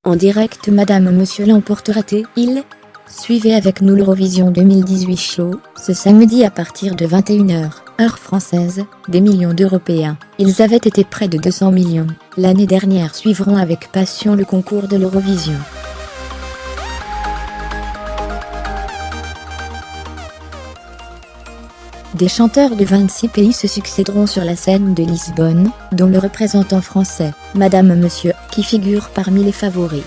En direct Madame Monsieur l'emportera-t-il? Suivez avec nous l'Eurovision 2018 Show, ce samedi à partir de 21h, heure française, des millions d'Européens. Ils avaient été près de 200 millions, l'année dernière suivront avec passion le concours de l'Eurovision. Des chanteurs de 26 pays se succéderont sur la scène de Lisbonne, dont le représentant français, Madame Monsieur, qui figure parmi les favoris.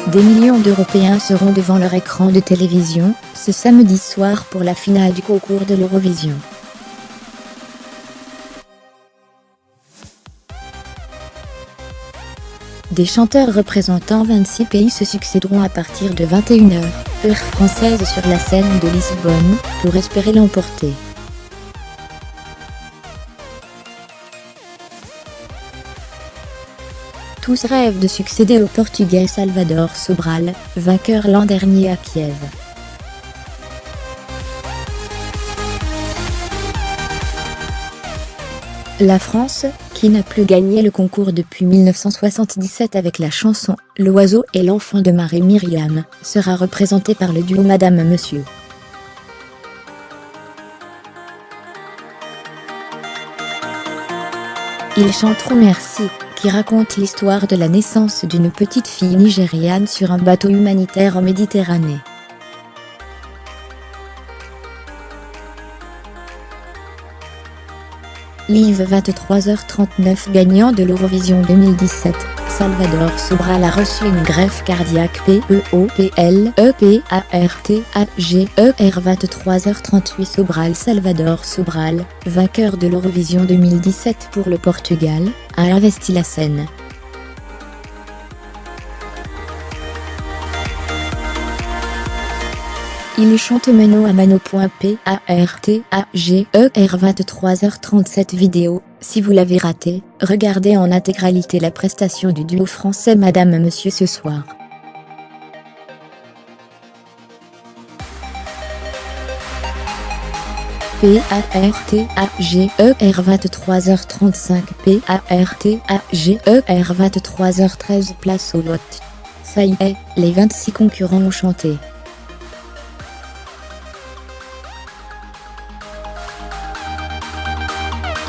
Des millions d'Européens seront devant leur écran de télévision, ce samedi soir pour la finale du concours de l'Eurovision. Des chanteurs représentant 26 pays se succéderont à partir de 21h, heure française sur la scène de Lisbonne, pour espérer l'emporter. Tous rêvent de succéder au Portugais Salvador Sobral, vainqueur l'an dernier à Kiev. La France, qui n'a plus gagné le concours depuis 1977 avec la chanson « L'oiseau et l'enfant de Marie-Myriam », sera représentée par le duo Madame Monsieur. Ils chanteront Merci, qui raconte l'histoire de la naissance d'une petite fille nigériane sur un bateau humanitaire en Méditerranée. Live 23h39 gagnant de l'Eurovision 2017, Salvador Sobral a reçu une greffe cardiaque PEOPLEPARTAGER 23h38 Sobral Salvador Sobral, vainqueur de l'Eurovision 2017 pour le Portugal, a investi la scène. Il chante mano à mano. PARTAGER 23h37 vidéo. Si vous l'avez raté, regardez en intégralité la prestation du duo français Madame Monsieur ce soir. PARTAGER 23h35 PARTAGER 23h13 Place au lot. Ça y est, les 26 concurrents ont chanté.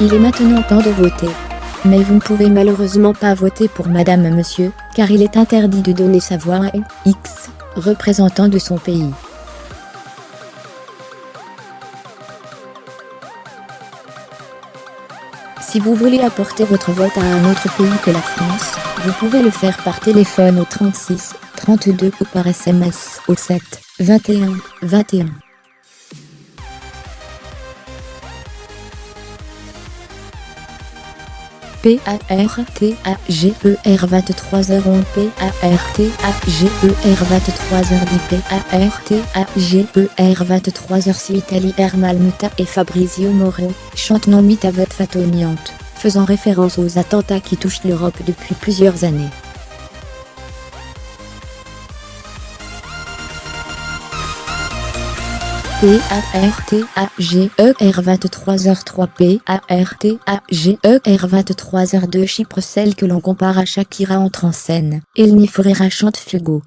Il est maintenant temps de voter. Mais vous ne pouvez malheureusement pas voter pour Madame Monsieur, car il est interdit de donner sa voix à X, représentant de son pays. Si vous voulez apporter votre vote à un autre pays que la France, vous pouvez le faire par téléphone au 36 32 ou par SMS au 7 21 21. PARTAGER 23h11 PARTAGER 23h10 PARTAGER 23h6 Italie Ermalmuta et Fabrizio Moro chantent Non mi ta vote fatoniante, faisant référence aux attentats qui touchent l'Europe depuis plusieurs années. PARTAGER 23h3 PARTAGER 23h2 Chypre, celle que l'on compare à Shakira entre en scène, Elni Foureira chante Fugo.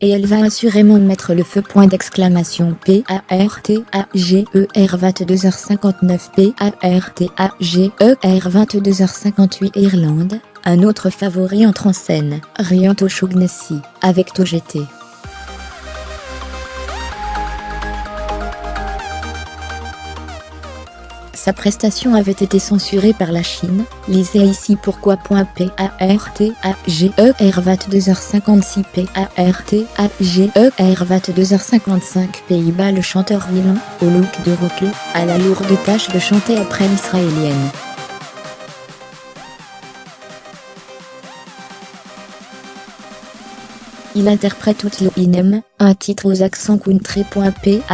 Et elle va assurément mettre le feu. D'exclamation. PARTAGER 22h59 PARTAGER 22h58 Irlande, un autre favori entre en scène, Ryan O'Shaughnessy, avec TOGT. Sa prestation avait été censurée par la Chine. Lisez ici pourquoi. PARTAGER 22h56 PARTAGER 22h55 Pays-Bas. Le chanteur Milan, au look de rocker, a la lourde tâche de chanter après l'israélienne. Il interprète Outloinem, un titre aux accents country. PARTAGER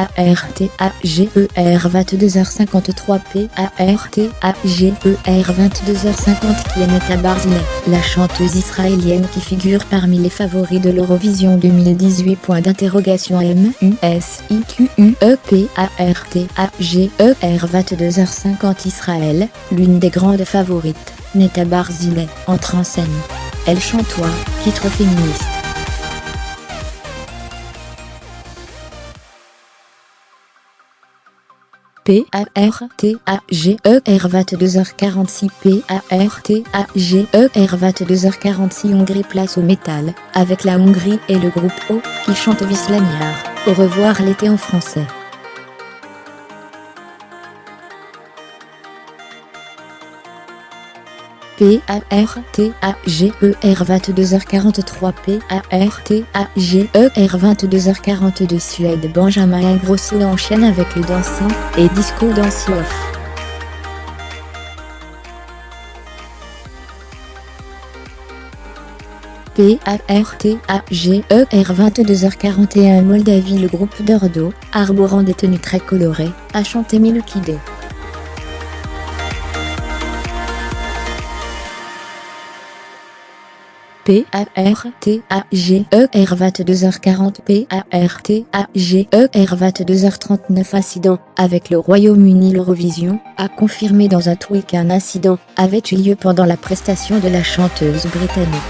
22h53 PARTAGER 22h50 qui est Netta Barzilay, la chanteuse israélienne qui figure parmi les favoris de l'Eurovision 2018. MUSIQUE PARTAGER 22h50 Israël, l'une des grandes favorites, Netta Barzilay, entre en scène. Elle chante Toi, titre féministe. PARTAGER 22h46 PARTAGER 22h46 Hongrie place au métal, avec la Hongrie et le groupe O, qui chante Viszlányár, au revoir l'été en français. PARTAGER 22h43 PARTAGER 22h42 Suède Benjamin Ingrosso enchaîne avec le dansant et disco dance off. PARTAGER 22h41 Moldavie le groupe d'Ordo, arborant des tenues très colorées, a chanté Milukide. PARTAGER 22h40 PARTAGER 22h39 Incident avec le Royaume-Uni. L'Eurovision a confirmé dans un tweet qu'un incident avait eu lieu pendant la prestation de la chanteuse britannique.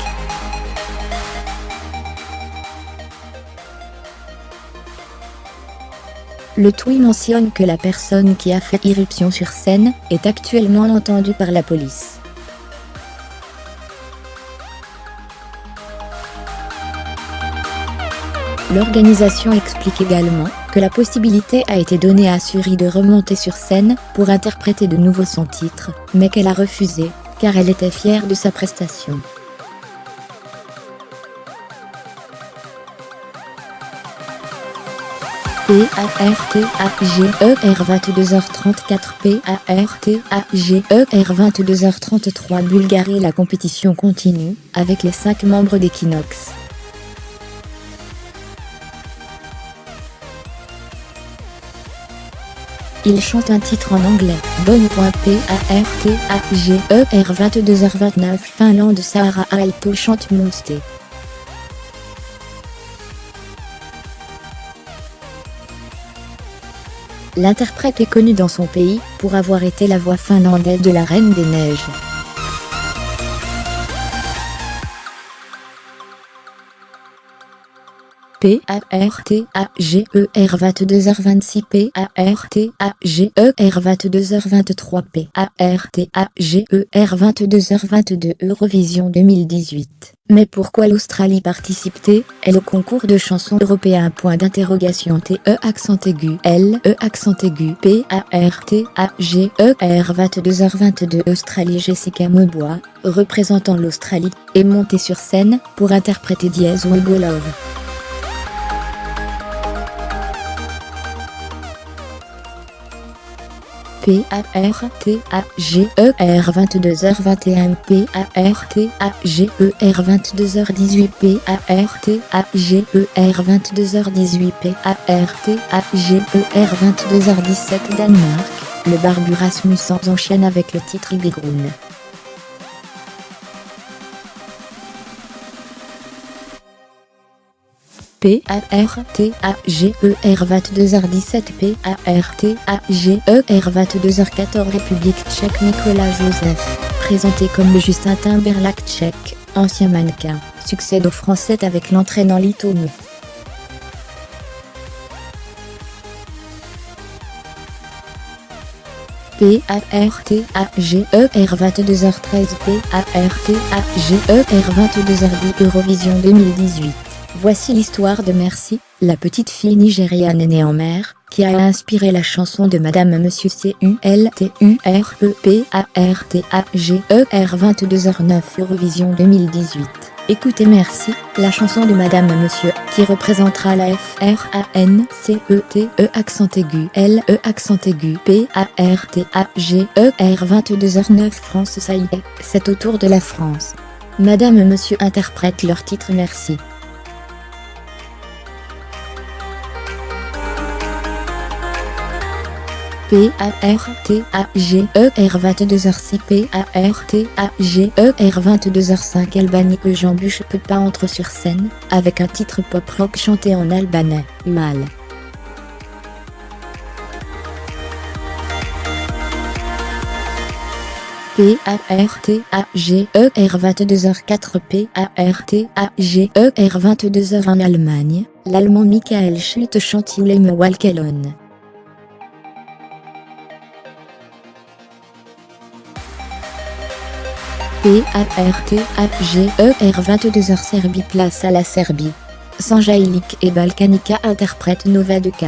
Le tweet mentionne que la personne qui a fait irruption sur scène est actuellement entendue par la police. L'organisation explique également que la possibilité a été donnée à Suri de remonter sur scène pour interpréter de nouveau son titre, mais qu'elle a refusé, car elle était fière de sa prestation. PARTAGER 22h34 PARTAGER 22h33 Bulgarie. La compétition continue, avec les 5 membres d'Equinox. Il chante un titre en anglais, Bonne. PARTAGER 22h29 Finlande Sahara Aalto chante Monster. L'interprète est connue dans son pays pour avoir été la voix finlandaise de la Reine des Neiges. PARTAGER 22h26 PARTAGER 22h23 PARTAGER 22h22 Eurovision 2018. Mais pourquoi l'Australie participe-t-elle au concours de chansons européen ? TE accent aigu LE accent aigu PARTAGER 22h22 Australie. Jessica Mebois, représentant l'Australie, est montée sur scène pour interpréter Diez We Go Love. PARTAGER 22h21 PARTAGER 22h18 PARTAGER 22h18 PARTAGER 22h17 Danemark, le Barbu Rasmussen enchaîne avec le titre Ibigrun. PARTAGER 22h17 PARTAGER 22h14 République tchèque. Nicolas Joseph, présenté comme le Justin Timberlake tchèque, ancien mannequin, succède au français avec l'entrée dans Litonie. PARTAGER 22h13 PARTAGER 22h10 Eurovision 2018. Voici l'histoire de Merci, la petite fille nigériane née en mer, qui a inspiré la chanson de Madame Monsieur CULTUREPARTAGER 22h09 Eurovision 2018. Écoutez Merci, la chanson de Madame Monsieur, qui représentera la FRANCETE accent aigu LE accent aigu PARTAGER 22h09 France. Ça y est, c'est au tour de la France. Madame Monsieur interprète leur titre Merci. PARTAGER 22h6 PARTAGER 22h5 Albanie Jean Buche peut pas entre sur scène, avec un titre pop-rock chanté en albanais, mal. PARTAGER 22h4 PARTAGER 22h en Allemagne, l'allemand Michael Schulte chante Ulem Walkelon. PARTAGER 22h Serbie place à la Serbie. Sanja Ilić et Balkanica interprètent Nova de K.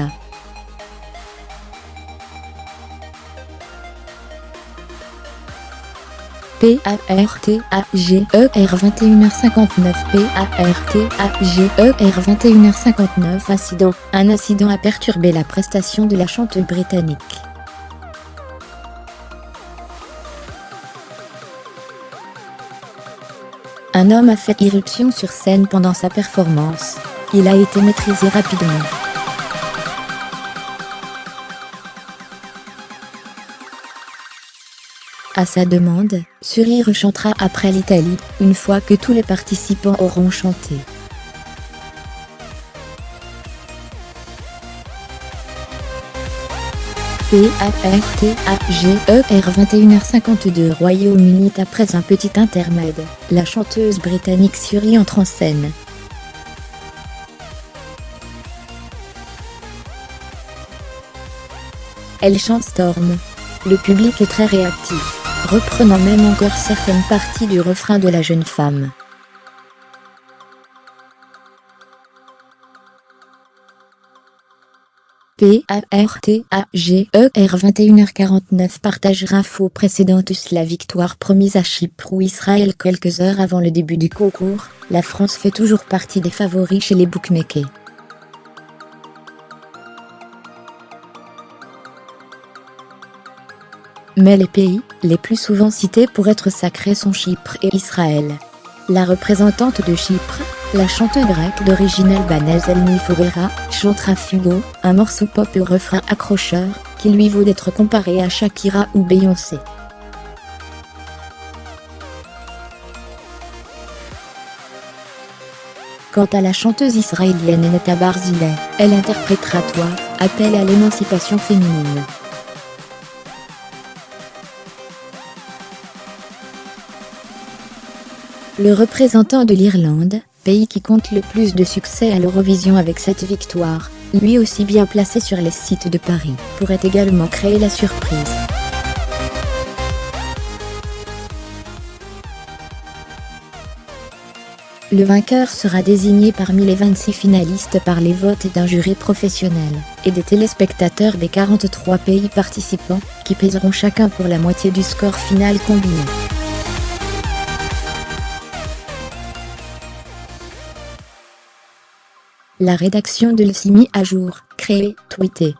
PARTAGER 21h59 PARTAGER 21h59 Incident. Un incident a perturbé la prestation de la chanteuse britannique. Un homme a fait irruption sur scène pendant sa performance. Il a été maîtrisé rapidement. À sa demande, Suri rechantera après l'Italie, une fois que tous les participants auront chanté. PARTAGER 21h52 Royaume-Uni. Après un petit intermède, la chanteuse britannique Suri entre en scène. Elle chante Storm. Le public est très réactif, reprenant même encore certaines parties du refrain de la jeune femme. PARTAGER 21h49 partage info précédente. La victoire promise à Chypre ou Israël quelques heures avant le début du concours, la France fait toujours partie des favoris chez les bookmakers. Mais les pays les plus souvent cités pour être sacrés sont Chypre et Israël. La représentante de Chypre, la chanteuse grecque d'origine albanaise Elni Foureira, chantera Fugo, un morceau pop au refrain accrocheur, qui lui vaut d'être comparée à Shakira ou Beyoncé. Quant à la chanteuse israélienne Netta Barzilai, elle interprétera Toi, appel à l'émancipation féminine. Le représentant de l'Irlande, pays qui compte le plus de succès à l'Eurovision avec cette victoire, lui aussi bien placé sur les sites de Paris, pourrait également créer la surprise. Le vainqueur sera désigné parmi les 26 finalistes par les votes d'un jury professionnel, et des téléspectateurs des 43 pays participants, qui pèseront chacun pour la moitié du score final combiné. La rédaction de Le s'est mis à jour, créé, tweeté.